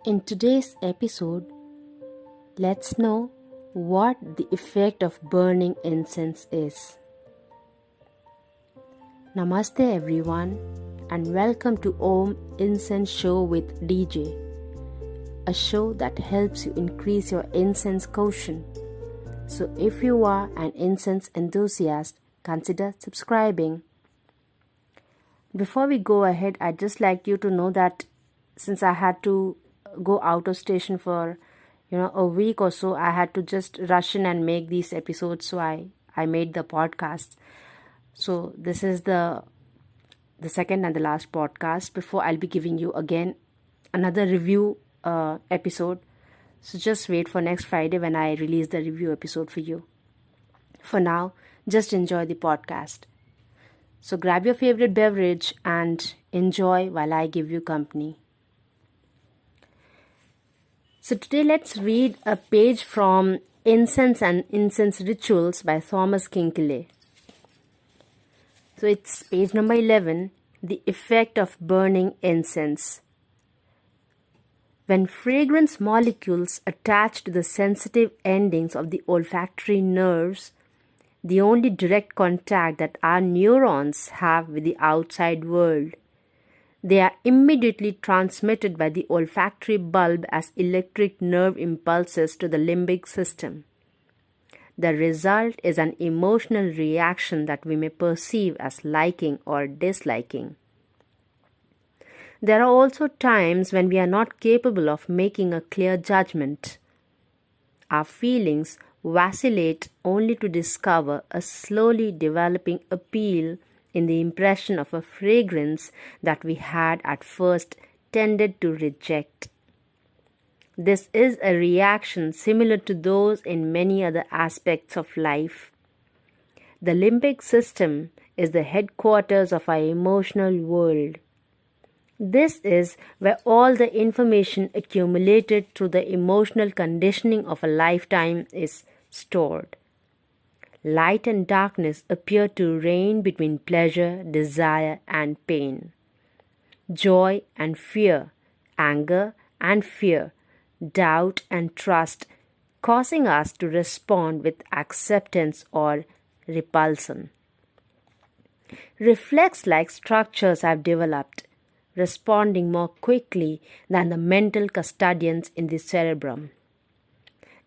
In today's episode, let's know what the effect of burning incense is. Namaste everyone and welcome to Om Incense Show with DJ, a show that helps you increase your incense quotient. So if you are an incense enthusiast, consider subscribing. Before we go ahead, I'd just like you to know that since I had to go out of station for a week or so, I had to just rush in and make these episodes. So I made the podcast. So this is the second and the last podcast before I'll be giving you again another review episode. So just wait for next Friday when I release the review episode for you. For now, just enjoy the podcast. So grab your favorite beverage and enjoy while I give you company. So today let's read a page from Incense and Incense Rituals by Thomas Kinkeley. So it's page number 11, The Effect of Burning Incense. When fragrance molecules attach to the sensitive endings of the olfactory nerves, the only direct contact that our neurons have with the outside world, they are immediately transmitted by the olfactory bulb as electric nerve impulses to the limbic system. The result is an emotional reaction that we may perceive as liking or disliking. There are also times when we are not capable of making a clear judgment. Our feelings vacillate only to discover a slowly developing appeal in the impression of a fragrance that we had at first tended to reject. This is a reaction similar to those in many other aspects of life. The limbic system is the headquarters of our emotional world. This is where all the information accumulated through the emotional conditioning of a lifetime is stored. Light and darkness appear to reign between pleasure, desire, and pain. Joy and fear, anger and fear, doubt and trust, causing us to respond with acceptance or repulsion. Reflex-like structures have developed, responding more quickly than the mental custodians in the cerebrum.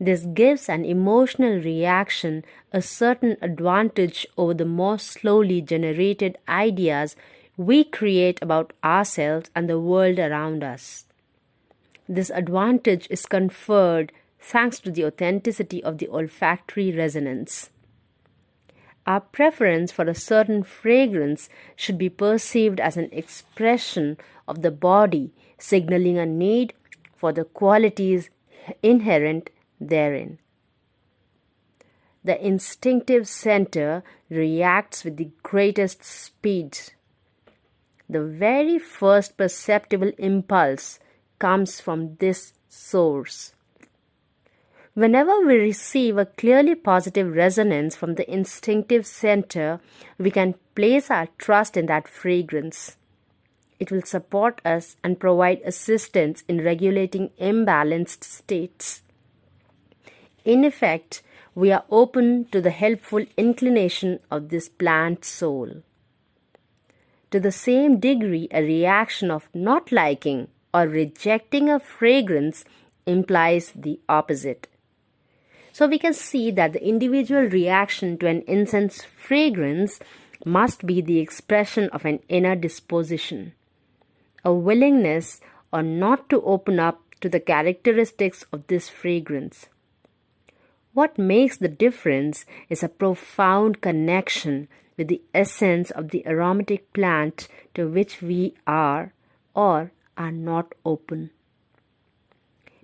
This gives an emotional reaction a certain advantage over the more slowly generated ideas we create about ourselves and the world around us. This advantage is conferred thanks to the authenticity of the olfactory resonance. Our preference for a certain fragrance should be perceived as an expression of the body, signaling a need for the qualities inherent therein. The instinctive center reacts with the greatest speed. The very first perceptible impulse comes from this source. Whenever we receive a clearly positive resonance from the instinctive center, we can place our trust in that fragrance. It will support us and provide assistance in regulating imbalanced states. In effect, we are open to the helpful inclination of this plant soul. To the same degree, a reaction of not liking or rejecting a fragrance implies the opposite. So we can see that the individual reaction to an incense fragrance must be the expression of an inner disposition, a willingness or not to open up to the characteristics of this fragrance. What makes the difference is a profound connection with the essence of the aromatic plant to which we are or are not open.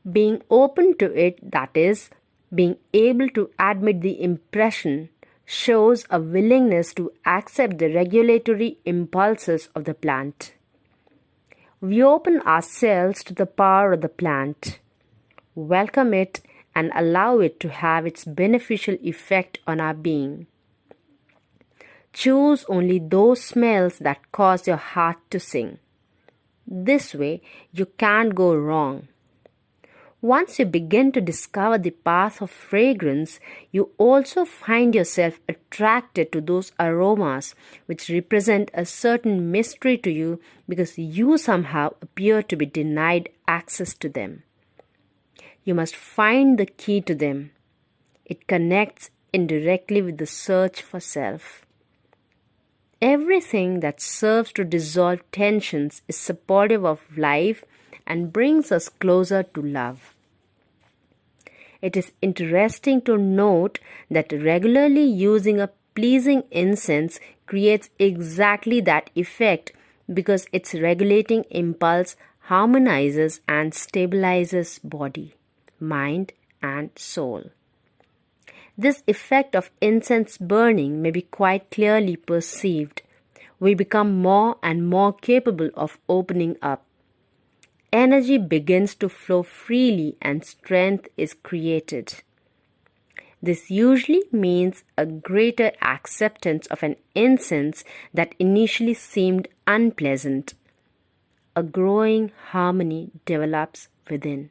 Being open to it, that is, being able to admit the impression, shows a willingness to accept the regulatory impulses of the plant. We open ourselves to the power of the plant, welcome it, and allow it to have its beneficial effect on our being. Choose only those smells that cause your heart to sing. This way, you can't go wrong. Once you begin to discover the path of fragrance, you also find yourself attracted to those aromas which represent a certain mystery to you because you somehow appear to be denied access to them. You must find the key to them. It connects indirectly with the search for self. Everything that serves to dissolve tensions is supportive of life and brings us closer to love. It is interesting to note that regularly using a pleasing incense creates exactly that effect because its regulating impulse harmonizes and stabilizes body, mind, and soul. This effect of incense burning may be quite clearly perceived. We become more and more capable of opening up. Energy begins to flow freely and strength is created. This usually means a greater acceptance of an incense that initially seemed unpleasant. A growing harmony develops within.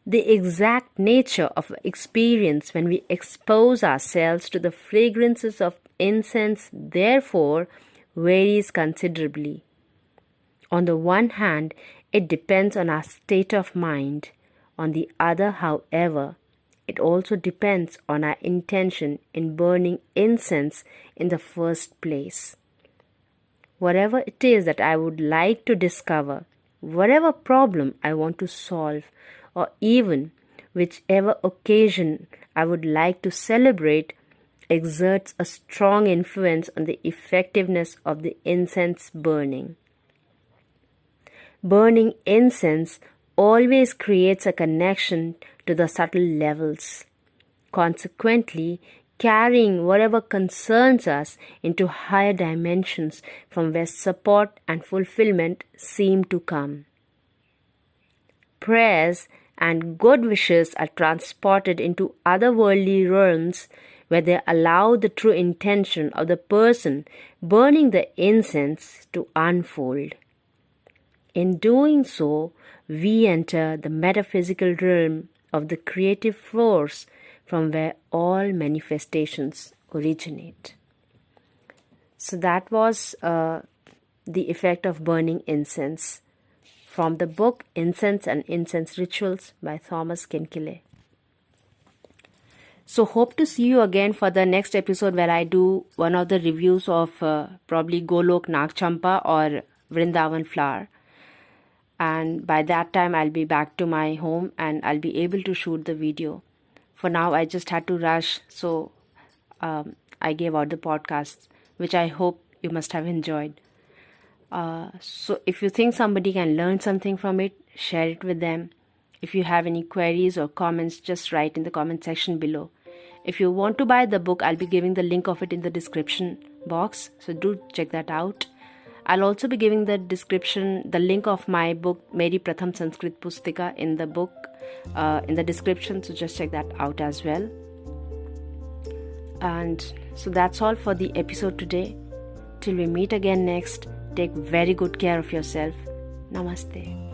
The exact nature of experience when we expose ourselves to the fragrances of incense, therefore, varies considerably. On the one hand, it depends on our state of mind. On the other, however, it also depends on our intention in burning incense in the first place. Whatever it is that I would like to discover, whatever problem I want to solve, or even whichever occasion I would like to celebrate, exerts a strong influence on the effectiveness of the incense burning. Burning incense always creates a connection to the subtle levels. Consequently, carrying whatever concerns us into higher dimensions from where support and fulfillment seem to come. Prayers and good wishes are transported into otherworldly realms where they allow the true intention of the person burning the incense to unfold. In doing so, we enter the metaphysical realm of the creative force from where all manifestations originate. So that was the effect of burning incense from the book Incense and Incense Rituals by Thomas Kinkele. So hope to see you again for the next episode where I do one of the reviews of probably Golok Nag Champa or Vrindavan flower. And by that time I'll be back to my home and I'll be able to shoot the video. For now I just had to rush, so I gave out the podcast, which I hope you must have enjoyed. So if you think somebody can learn something from it, share it with them. If you have any queries or comments, just write in the comment section below. If you want to buy the book, I'll be giving the link of it in the description box, so do check that out. I'll also be giving the link of my book Meri Pratham Sanskrit Pustika in the description, so just check that out as well. And so that's all for the episode today. Till we meet again next, take very good care of yourself. Namaste.